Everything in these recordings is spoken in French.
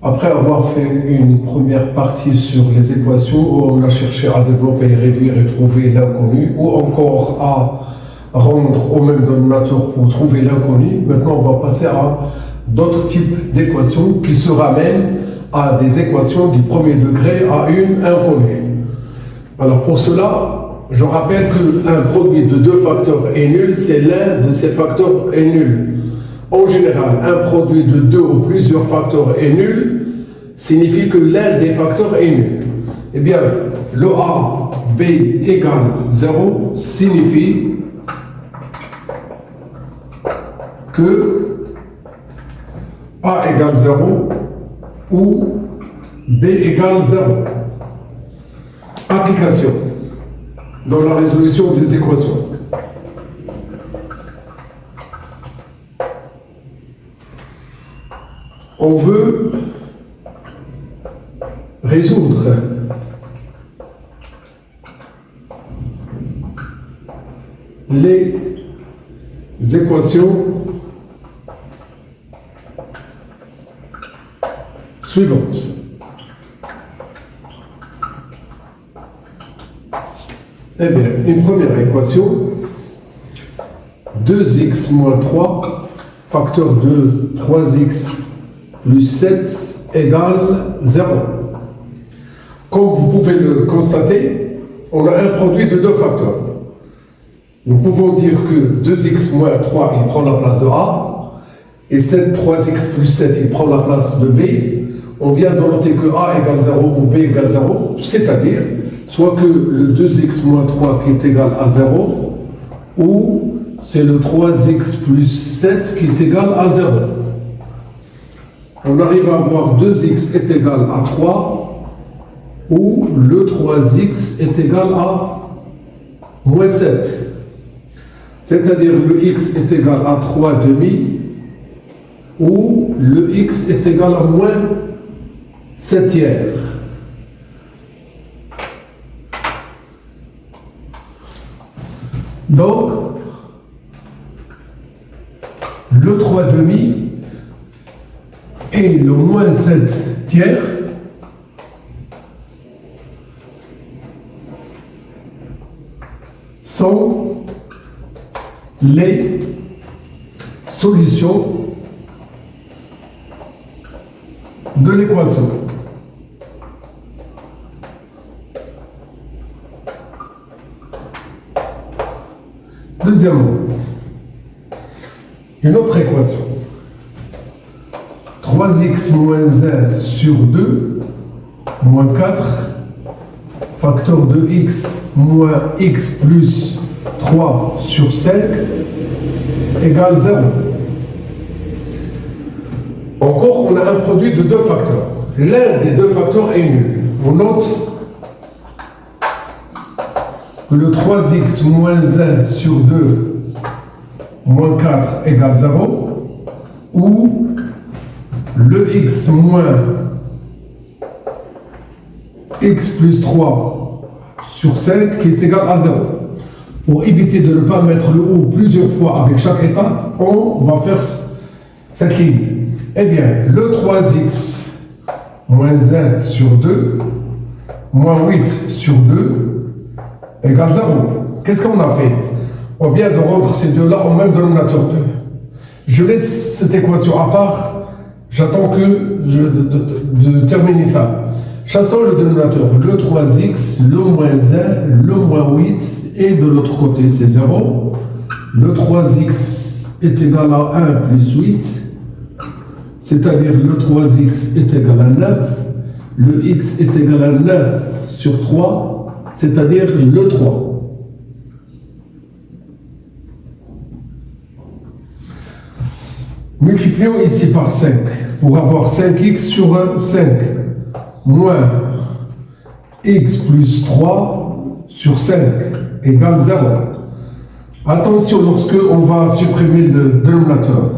Après avoir fait une première partie sur les équations où on a cherché à développer, réduire et trouver l'inconnu, ou encore à rendre au même dénominateur pour trouver l'inconnu, maintenant on va passer à d'autres types d'équations qui se ramènent à des équations du premier degré à une inconnue. Alors pour cela, je rappelle qu'un produit de deux facteurs est nul, c'est l'un de ces facteurs est nul. En général, un produit de deux ou plusieurs facteurs est nul, signifie que l'un des facteurs est nul. Eh bien, le A, B égale 0 signifie que A égale 0 ou B égale 0. Application dans la résolution des équations. On veut résoudre les équations suivantes. Eh bien, une première équation, 2x moins 3, facteur de 3x plus 7 égale 0. Comme vous pouvez le constater, on a un produit de deux facteurs. Nous pouvons dire que 2x moins 3, il prend la place de A, et 3x plus 7, il prend la place de B. On vient de noter que A égale 0 ou B égale 0, c'est-à-dire soit que le 2x moins 3 qui est égal à 0, ou c'est le 3x plus 7 qui est égal à 0. On arrive à avoir 2x est égal à 3, ou le 3x est égal à moins 7. C'est-à-dire le x est égal à 3 demi, ou le x est égal à moins 7 tiers. Donc, le 3 demi et le moins 7 tiers sont les solutions de l'équation. Deuxièmement, une autre équation. 3x moins 1 sur 2 moins 4 facteur de x moins x plus 3 sur 5 égale 0. Encore, on a un produit de deux facteurs. L'un des deux facteurs est nul. On note que le 3x moins 1 sur 2 moins 4 égale 0, ou le x moins x plus 3 sur 5 qui est égal à 0. Pour éviter de ne pas mettre le ou plusieurs fois avec chaque étape, on va faire cette ligne. Eh bien, le 3x moins 1 sur 2 moins 8 sur 2 égale 0. Qu'est-ce qu'on a fait? On vient de rendre ces deux-là au même dénominateur 2. Je laisse cette équation à part. J'attends que de terminer ça. Chassons le dénominateur, le 3x, le moins 1, le moins 8, et de l'autre côté c'est 0. Le 3x est égal à 1 plus 8, c'est-à-dire le 3x est égal à 9, le x est égal à 9 sur 3, c'est-à-dire le 3. Multiplions ici par 5 pour avoir 5x sur 1, 5, moins x plus 3 sur 5 égale 0. Attention, lorsque on va supprimer le dénominateur,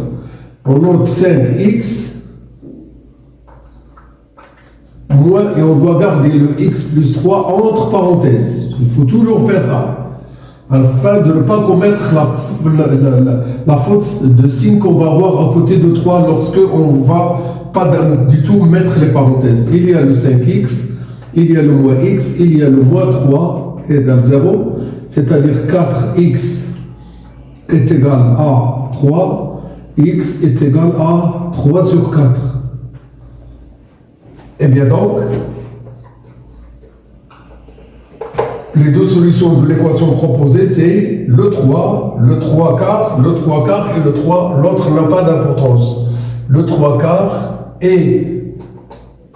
on note 5x moins, et on doit garder le x plus 3 entre parenthèses. Il faut toujours faire ça. afin de ne pas commettre la faute de signe qu'on va avoir à côté de 3 lorsque on ne va pas du tout mettre les parenthèses. Il y a le 5x, il y a le moins x, il y a le moins 3 égale 0, c'est-à-dire 4x est égal à 3, x est égal à 3 sur 4. Et bien donc, les deux solutions de l'équation proposée, c'est le 3 quarts et le 3, l'autre n'a pas d'importance. Le 3 quarts et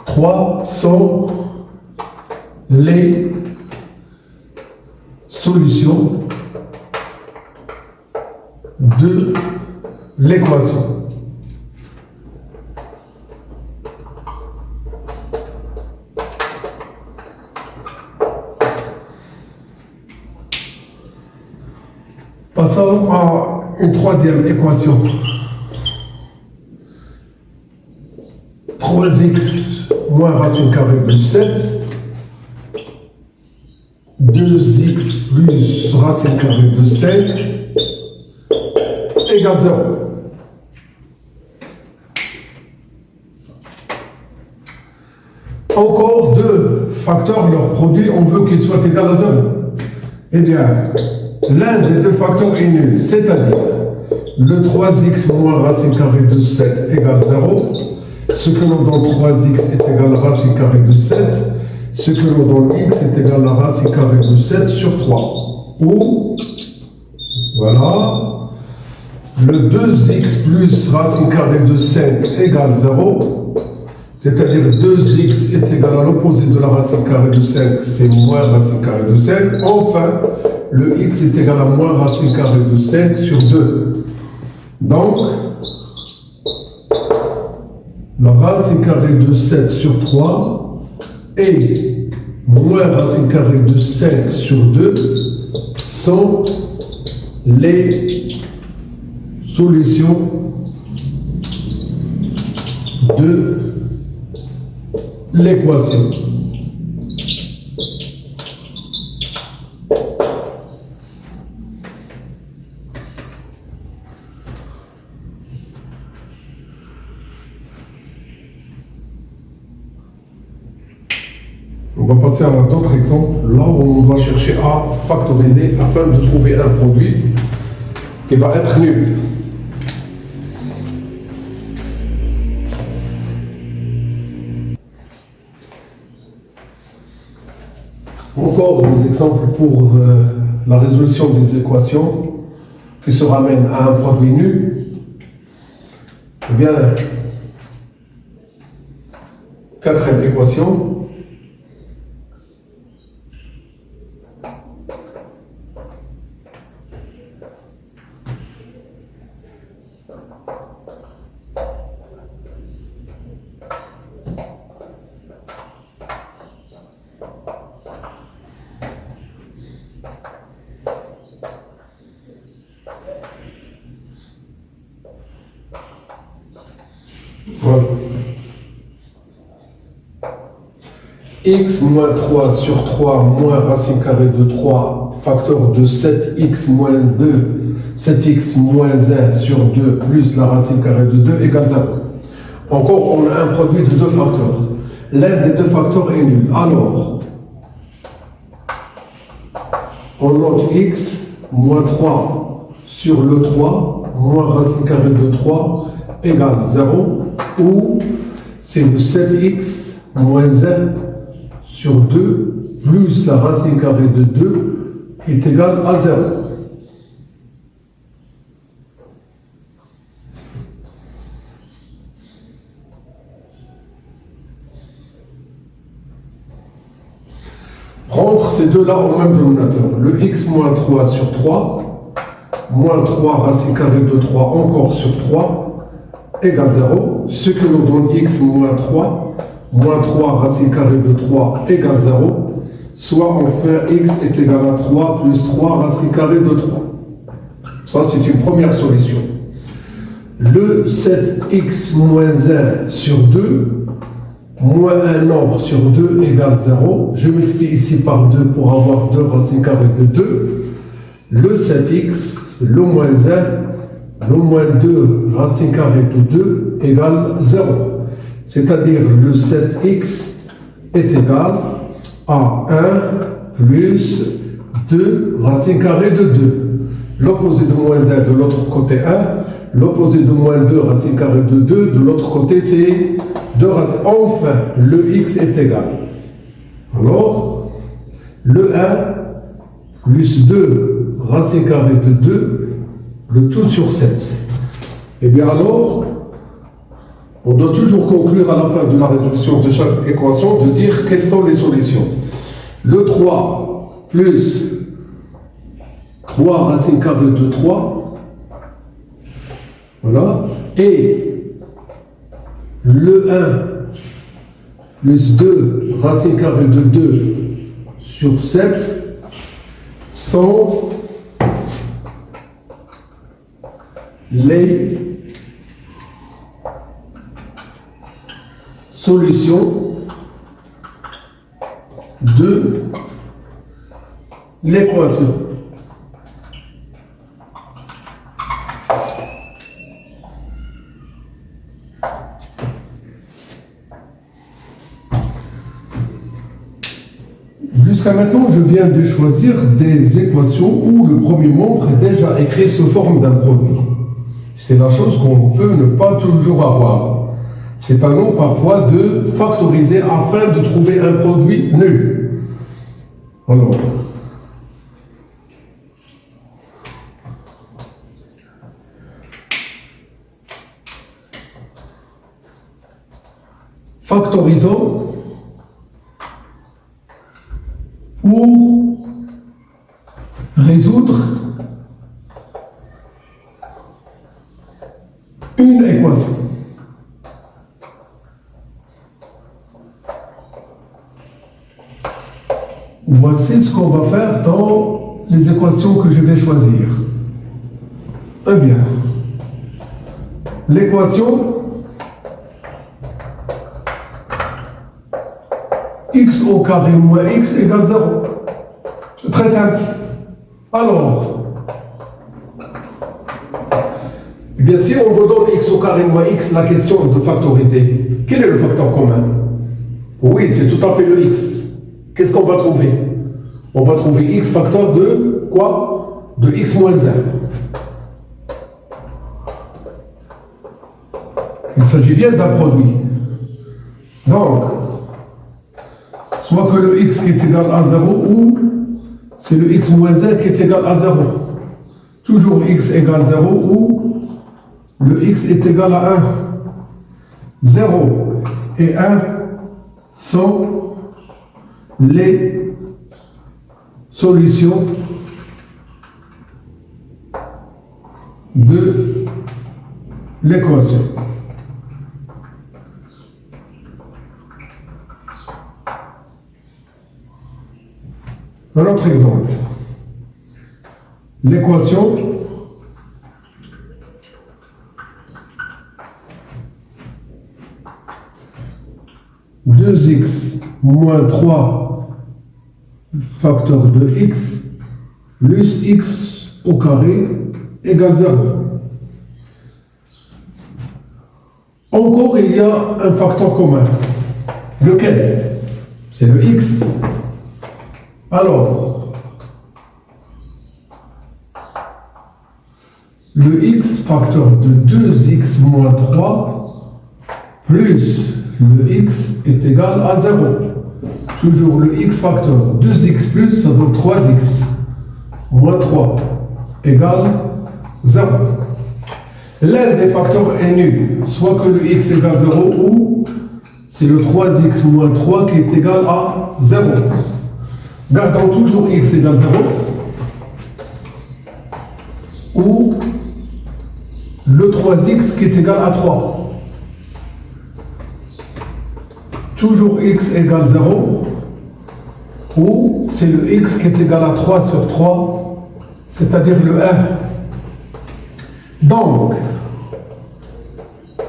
3 sont les solutions de l'équation. Passons à une troisième équation. 3x moins racine carrée de 7, 2x plus racine carrée de 5 égale 0. Encore deux facteurs, leur produit, on veut qu'il soit égal à 0. Eh bien, l'un des deux facteurs est nul, c'est-à-dire le 3x moins racine carrée de 7 égale 0, ce que l'on donne 3x est égal à racine carrée de 7, ce que l'on donne x est égal à racine carrée de 7 sur 3. Ou, voilà, le 2x plus racine carrée de 5 égale 0, c'est-à-dire 2x est égal à l'opposé de la racine carrée de 5, c'est moins racine carrée de 5. Enfin, le x est égal à moins racine carrée de 5 sur 2. Donc, la racine carrée de 7 sur 3 et moins racine carrée de 5 sur 2 sont les solutions de l'équation. On va passer à d'autres exemples, là où on doit chercher à factoriser afin de trouver un produit qui va être nul. Encore des exemples pour la résolution des équations qui se ramènent à un produit nul. Eh bien, quatrième équation. Voilà. X moins 3 sur 3 moins racine carrée de 3 facteur de 7x moins 2, 7x moins 1 sur 2 plus la racine carrée de 2 égale 0. Encore, on a un produit de deux facteurs. L'un des deux facteurs est nul. Alors, on note x moins 3 sur le 3 moins racine carrée de 3 égale 0, ou c'est le 7x moins 1 sur 2 plus la racine carrée de 2 est égal à 0. Rendre ces deux-là au même dénominateur. Le x moins 3 sur 3, moins 3 racine carrée de 3 encore sur 3, égale 0, ce que nous donne x moins 3 racine carrée de 3 égale 0, soit enfin x est égal à 3 plus 3 racine carrée de 3. Ça, c'est une première solution. Le 7x moins 1 sur 2, moins un nombre sur 2 égale 0. Je multiplie ici par 2 pour avoir 2 racine carrée de 2. le 7x, le moins 1, le moins 2 racine carrée de 2 égale 0. C'est-à-dire le 7x est égal à 1 plus 2 racine carrée de 2. L'opposé de moins 1 de l'autre côté 1, l'opposé de moins 2 racine carrée de 2 de l'autre côté c'est 2 racines. Enfin, le x est égal. Alors, le 1 plus 2 racine carrée de 2, le tout sur 7. Et bien alors, on doit toujours conclure à la fin de la résolution de chaque équation de dire quelles sont les solutions. Le 3 plus 3 racine carrée de 3, voilà, et le 1 plus 2 racine carrée de 2 sur 7 sont les solutions de l'équation. Jusqu'à maintenant, je viens de choisir des équations où le premier membre est déjà écrit sous forme d'un produit. C'est la chose qu'on peut ne pas toujours avoir. C'est à nous parfois de factoriser afin de trouver un produit nul. Alors, factorisons pour résoudre une équation. Voici ce qu'on va faire dans les équations que je vais choisir. Eh bien, l'équation x au carré moins x égale 0. C'est très simple. Alors, eh bien, si on vous donne x au carré moins x, la question de factoriser, quel est le facteur commun? Oui, c'est tout à fait le x. Qu'est-ce qu'on va trouver? On va trouver x facteur de quoi? De x moins 1. Il s'agit bien d'un produit. Donc, soit que le x qui est égal à 0 ou c'est le x moins 1 qui est égal à 0. Toujours x égale 0 ou le x est égal à 1. 0 et 1 sont les solutions de l'équation. Un autre exemple. L'équation x moins 3 facteur de x plus x au carré égale 0. Encore, il y a un facteur commun. Lequel? C'est le x. Alors, le x facteur de 2x moins 3 plus le x est égal à 0. Toujours le x facteur 2x plus, ça donne 3x moins 3 égale 0. L'un des facteurs est nul, soit que le x égale 0 ou c'est le 3x moins 3 qui est égal à 0. Gardons toujours x égale 0 ou le 3x qui est égal à 3. Toujours x égale 0 ou c'est le x qui est égal à 3 sur 3, c'est-à-dire le 1. Donc,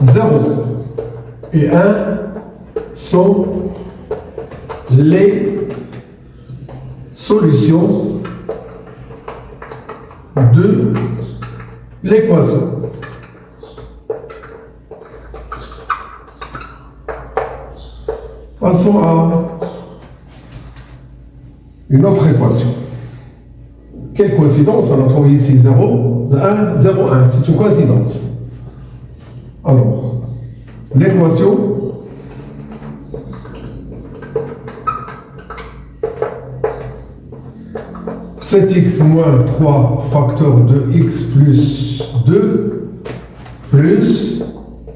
0 et 1 sont les solutions de l'équation. Passons à une autre équation. Quelle coïncidence? On a trouvé ici 0, 1, 0, 1. C'est une coïncidence. Alors, l'équation sept x moins 3 facteur de x plus 2 plus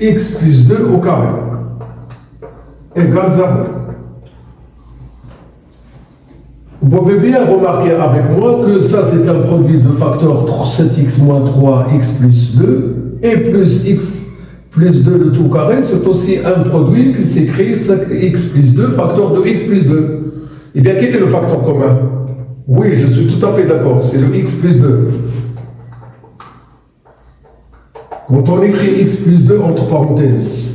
x plus 2 au carré égale 0. Vous pouvez bien remarquer avec moi que ça c'est un produit de facteur 7x moins 3x plus 2 et plus x plus 2 le tout carré, c'est aussi un produit qui s'écrit 5x plus 2 facteur de x plus 2. Et bien quel est le facteur commun? Oui, je suis tout à fait d'accord, c'est le x plus 2. Quand on écrit x plus 2 entre parenthèses,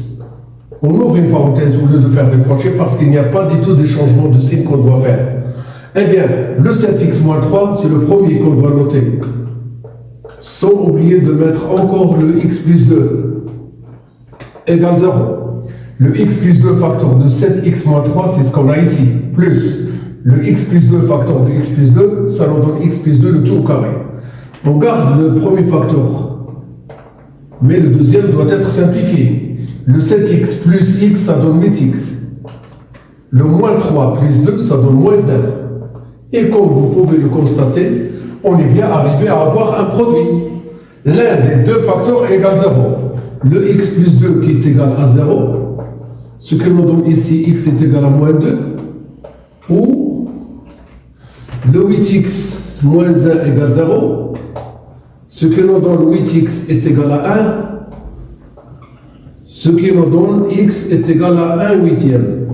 on ouvre une parenthèse au lieu de faire des crochets parce qu'il n'y a pas du tout des changements de signe qu'on doit faire. Eh bien, le 7x moins 3, c'est le premier qu'on doit noter. Sans oublier de mettre encore le x plus 2 égale 0. Le x plus 2 facteur de 7x moins 3, c'est ce qu'on a ici, plus le x plus 2 facteur de x plus 2, ça nous donne x plus 2 le tout au carré. On garde le premier facteur, mais le deuxième doit être simplifié. Le 7x plus x, ça donne 8x. Le moins 3 plus 2, ça donne moins 1. Et comme vous pouvez le constater, on est bien arrivé à avoir un produit. L'un des deux facteurs égale 0. Le x plus 2 qui est égal à 0, ce que nous donne ici x est égal à moins 2, ou le 8x moins 1 égale 0, ce que nous donne 8x est égal à 1, ce qui nous donne x est égal à 1 huitième.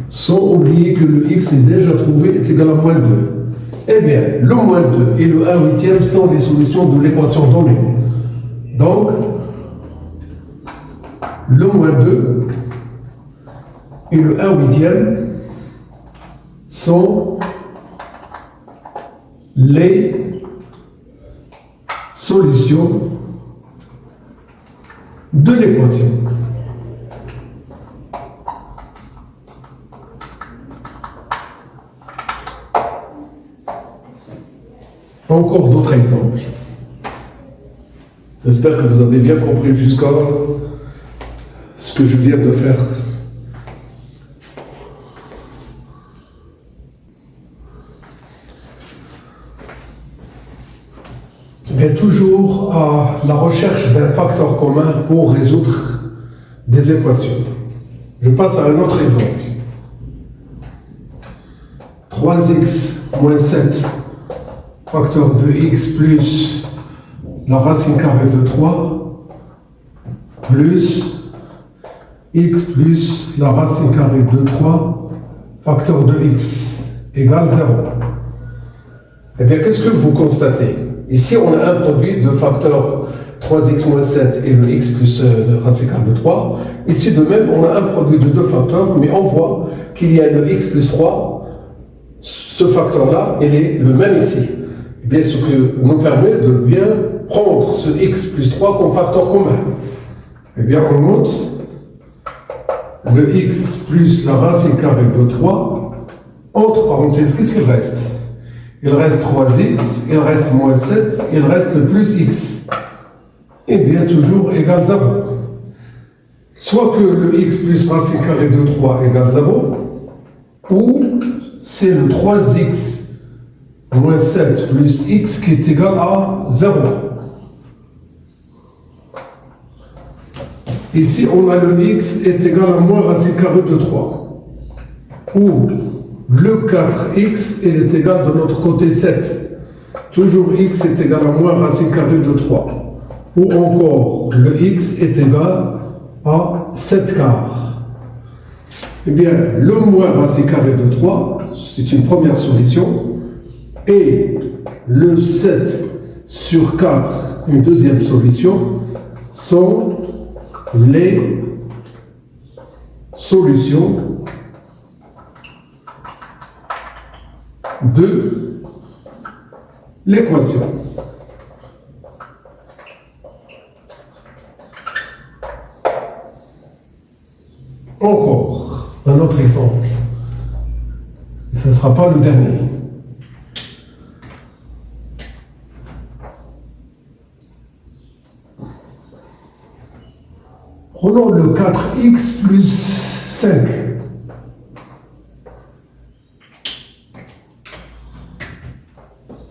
Sans oublier que le x est déjà trouvé est égal à moins 2. Eh bien, le moins 2 et le 1 huitième sont les solutions de l'équation donnée. Donc, le moins 2 et le 1 huitième sont les solutions de l'équation. Encore d'autres exemples. J'espère que vous avez bien compris jusqu'à ce que je viens de faire. Mais toujours à la recherche d'un facteur commun pour résoudre des équations. Je passe à un autre exemple. 3x moins 7 facteur de x plus la racine carrée de 3 plus x plus la racine carrée de 3 facteur de x égale 0. Eh bien, qu'est-ce que vous constatez? Ici, on a un produit de facteur 3x moins 7 et le x plus racine carrée de 3. Ici, de même, on a un produit de deux facteurs, mais on voit qu'il y a le x plus 3. Ce facteur-là, il est le même ici. Eh bien, ce qui nous permet de bien prendre ce x plus 3 comme facteur commun. Eh bien, on note le x plus la racine carrée de 3, entre parenthèses, qu'est-ce qu'il reste? Il reste 3x, il reste moins 7, il reste le plus x. Eh bien, toujours égal 0. Soit que le x plus racine carrée de 3 égale 0, ou c'est le 3x moins 7 plus x qui est égal à 0. Ici, on a le x est égal à moins racine carrée de 3. Ou le 4x il est égal de l'autre côté 7. Toujours x est égal à moins racine carrée de 3. Ou encore, le x est égal à 7 quarts. Eh bien, le moins racine carrée de 3, c'est une première solution. Et le 7 sur 4, une deuxième solution, sont les solutions de l'équation. Encore un autre exemple. Et ce ne sera pas le dernier. Prenons le 4x plus 5.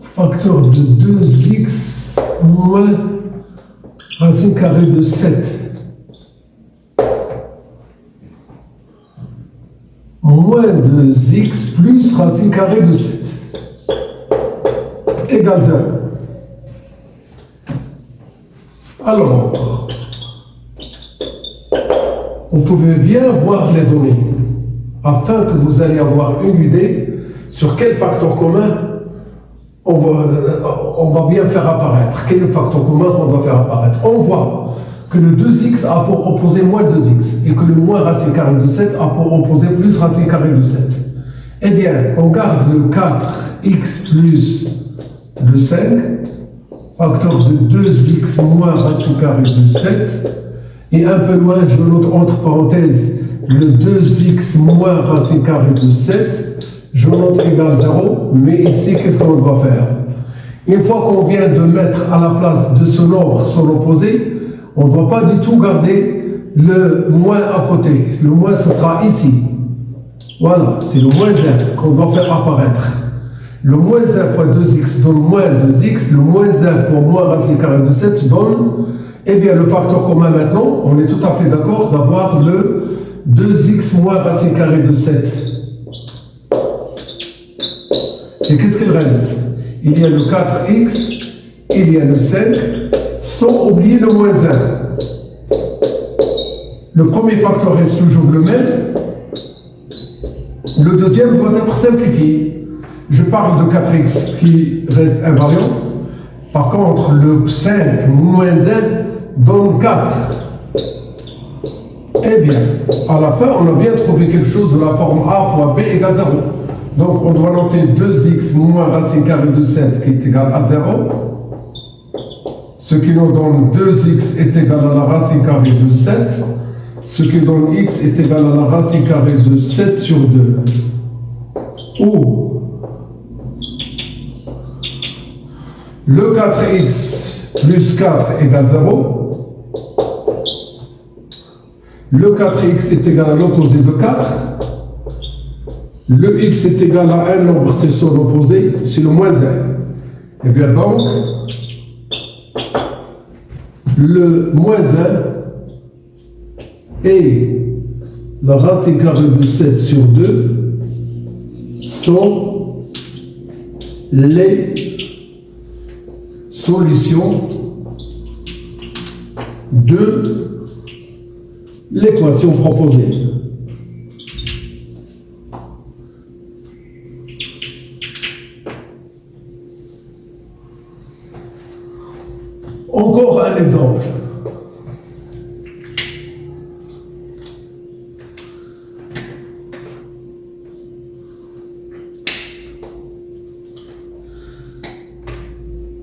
Facteur de 2x moins racine carrée de 7. Moins 2x plus racine carrée de 7 égale 0. Alors, vous pouvez bien voir les données afin que vous allez avoir une idée sur quel facteur commun on va bien faire apparaître. Quel est le facteur commun qu'on doit faire apparaître? On voit que le 2x a pour opposé moins 2x et que le moins racine carrée de 7 a pour opposé plus racine carrée de 7. Eh bien, on garde le 4x plus le 5, facteur de 2x moins racine carrée de 7, et un peu loin, je note entre parenthèses le 2x moins racine carrée de 7, je note égal 0, mais ici, qu'est-ce qu'on doit faire? Une fois qu'on vient de mettre à la place de ce nombre son opposé, on ne doit pas du tout garder le moins à côté. Le moins, ce sera ici. Voilà, c'est le moins 1 qu'on doit faire apparaître. Le moins 1 fois 2x donne moins 2x, le moins 1 fois moins racine carrée de 7 donne, eh bien, le facteur commun maintenant, on est tout à fait d'accord d'avoir le 2x moins racine carrée de 7. Et qu'est-ce qu'il reste? Il y a le 4x, il y a le 5, sans oublier le moins 1. Le premier facteur reste toujours le même. Le deuxième doit être simplifié. Je parle de 4x qui reste invariant. Par contre, le 5 moins 1 donne 4. Eh bien, à la fin, on a bien trouvé quelque chose de la forme a fois b égale 0. Donc, on doit noter 2x moins racine carrée de 7 qui est égal à 0. Ce qui nous donne 2x est égal à la racine carrée de 7. Ce qui donne x est égal à la racine carrée de 7 sur 2. Ou le 4x plus 4 égale 0. Le 4x est égal à l'opposé de 4. Le x est égal à un nombre, c'est son opposé, c'est le moins 1. Et bien donc, le moins 1 et la racine carrée de 7 sur 2 sont les solutions de l'équation proposée. Encore un exemple.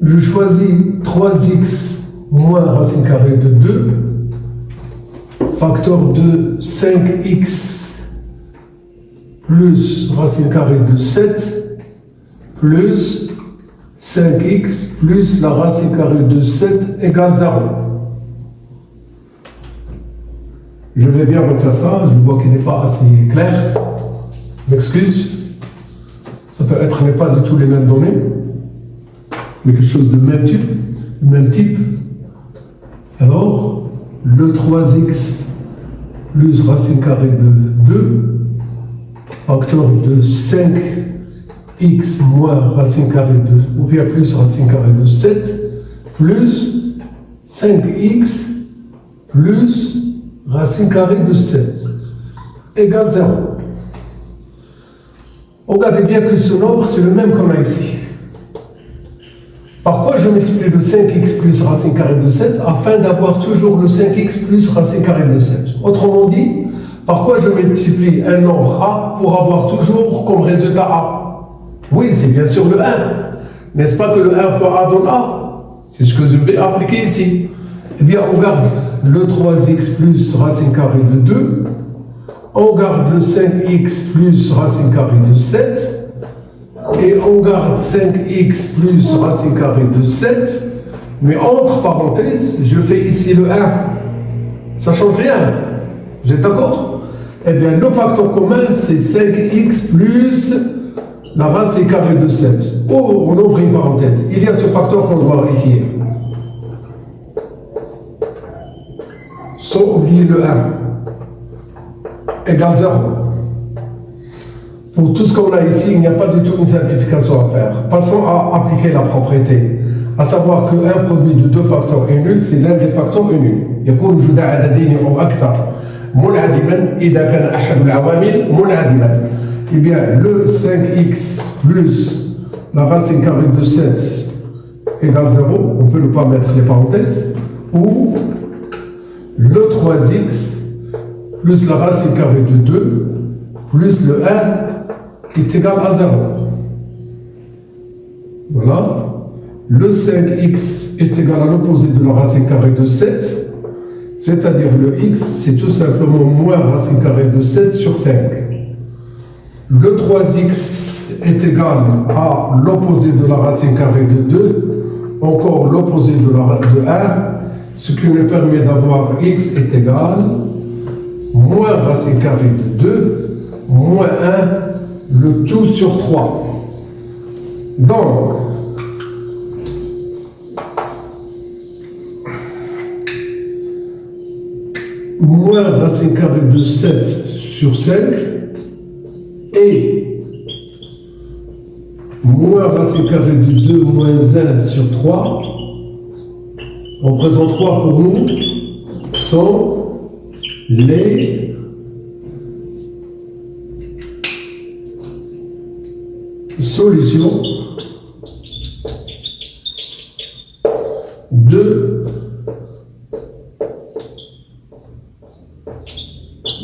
Je choisis 3x moins racine carrée de 2, facteur de 5x plus racine carrée de 7, plus 5x plus la racine carrée de 7 égale 0. Je vais bien refaire ça, je vois qu'il n'est pas assez clair. M'excuse. Ça peut être n'est pas du tout les mêmes données, mais quelque chose de même type. Alors, le 3x plus racine carrée de 2, facteur de 5x moins racine carrée de, ou bien plus racine carrée de 7, plus 5x plus racine carrée de 7 égale 0. Regardez bien que ce nombre, c'est le même qu'on a ici. Par quoi je multiplie le 5x plus racine carrée de 7 afin d'avoir toujours le 5x plus racine carrée de 7. Autrement dit, par quoi je multiplie un nombre a pour avoir toujours comme résultat a? Oui, c'est bien sûr le 1. N'est-ce pas que le 1 fois a donne a? C'est ce que je vais appliquer ici. Eh bien, on garde le 3x plus racine carrée de 2 on garde le 5x plus racine carrée de 7, et on garde 5x plus racine carrée de 7, mais entre parenthèses, je fais ici le 1. Ça ne change rien. Vous êtes d'accord? Eh bien, le facteur commun, c'est 5x plus la racine carrée de 7. Oh, on ouvre une parenthèse. Il y a ce facteur qu'on doit écrire. Sans oublier le 1. Égale 0. Pour tout ce qu'on a ici, il n'y a pas du tout une simplification à faire. Passons à appliquer la propriété. À savoir qu'un produit de deux facteurs est nul, c'est l'un des facteurs est nul. يكون وجود عددين أو أكثر منعدما إذا كان أحد العوامل منعدما. Eh bien, le 5x plus la racine carrée de 7 égale 0, on peut ne pas mettre les parenthèses, ou le 3x plus la racine carrée de 2 plus le 1 qui est égal à 0. Voilà. Le 5x est égal à l'opposé de la racine carrée de 7, c'est-à-dire le x, c'est tout simplement moins racine carrée de 7 sur 5. Le 3x est égal à l'opposé de la racine carrée de 2, encore l'opposé de 1, ce qui nous permet d'avoir x est égal moins racine carrée de 2, moins 1, le tout sur 3. Donc, moins racine carrée de 7 sur 5 et moins racine carrée de 2 moins 1 sur 3 représente quoi pour nous? Sont les solutions de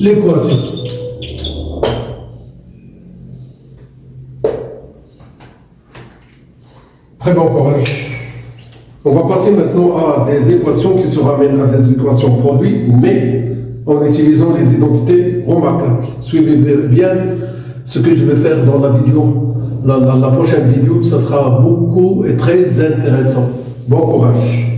l'équation. Très bon courage. On va passer maintenant à des équations qui se ramènent à des équations produits, mais en utilisant les identités remarquables. Suivez bien ce que je vais faire dans la vidéo. La prochaine vidéo, ça sera beaucoup et très intéressant. Bon courage.